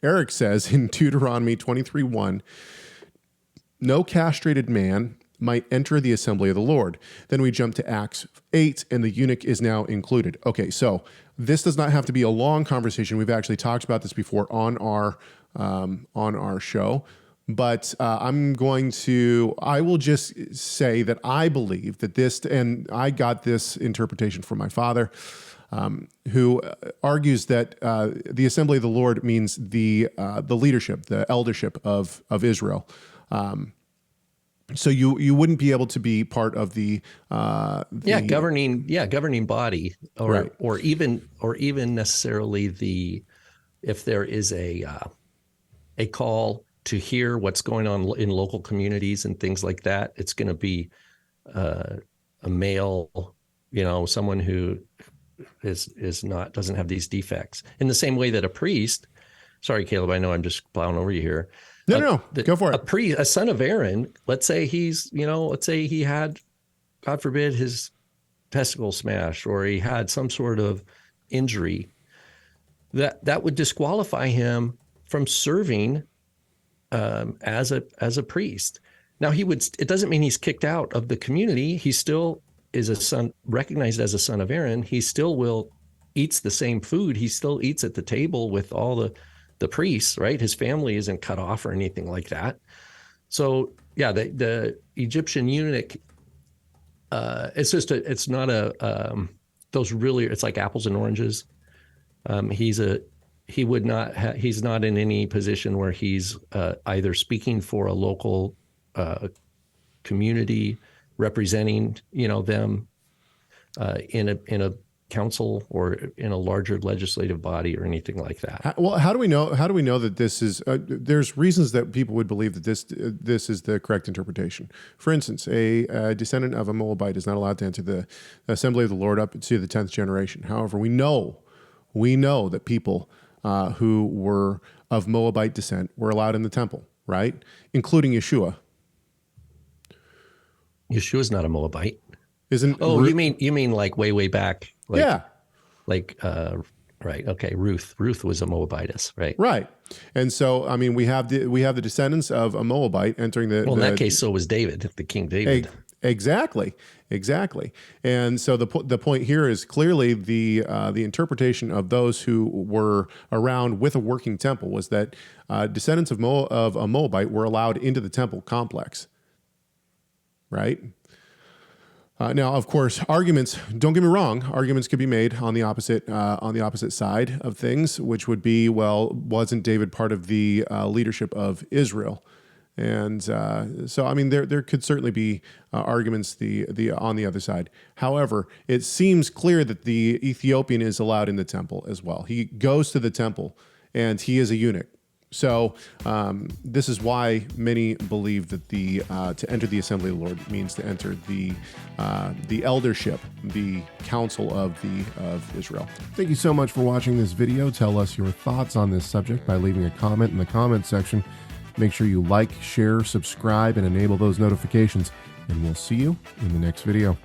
Eric says in Deuteronomy 23:1, no castrated man might enter the assembly of the Lord. Then we jump to Acts 8, and the eunuch is now included. Okay, so this does not have to be a long conversation. We've actually talked about this before on our show, but I will just say that I believe that this, and I got this interpretation from my father, who argues that the assembly of the Lord means the leadership, the eldership of Israel. So you wouldn't be able to be part of the governing body, or right. or even necessarily if there is a call to hear what's going on in local communities and things like that, it's going to be a male, someone who doesn't have these defects. In the same way that a priest, sorry, Caleb, I know I'm just plowing over you here. No, go for it. A son of Aaron, let's say he had, God forbid, his testicle smashed, or he had some sort of injury, that would disqualify him from serving as a priest. Now it doesn't mean he's kicked out of the community. He still is a son, recognized as a son of Aaron. He still eats the same food. He still eats at the table with all the priests, right? His family isn't cut off or anything like that. So yeah, the Egyptian eunuch, it's not it's like apples and oranges. He's not in any position where he's either speaking for a local community, representing them in a council or in a larger legislative body or anything like that. Well, how do we know that this is? There's reasons that people would believe that this is the correct interpretation. For instance, a descendant of a Moabite is not allowed to enter the assembly of the Lord up to the 10th generation. However, we know that people who were of Moabite descent were allowed in the temple, right? Including Yeshua. Yeshua's not a Moabite. Isn't? Oh, you mean like way back? Yeah. Right. Okay. Ruth was a Moabitess, right? Right. And so, I mean, we have the descendants of a Moabite entering the. Well, in that case, so was David, the King David. Exactly. And so the point here is clearly the interpretation of those who were around with a working temple was that descendants of a Moabite were allowed into the temple complex. Right. Now, of course, arguments, don't get me wrong, arguments could be made on the opposite side of things, which would be, well, wasn't David part of the leadership of Israel? And so, I mean, there could certainly be arguments on the other side. However, it seems clear that the Ethiopian is allowed in the temple as well. He goes to the temple, and he is a eunuch. So this is why many believe that to enter the assembly of the Lord means to enter the eldership, the council of Israel. Thank you so much for watching this video. Tell us your thoughts on this subject by leaving a comment in the comment section. Make sure you like, share, subscribe, and enable those notifications. And we'll see you in the next video.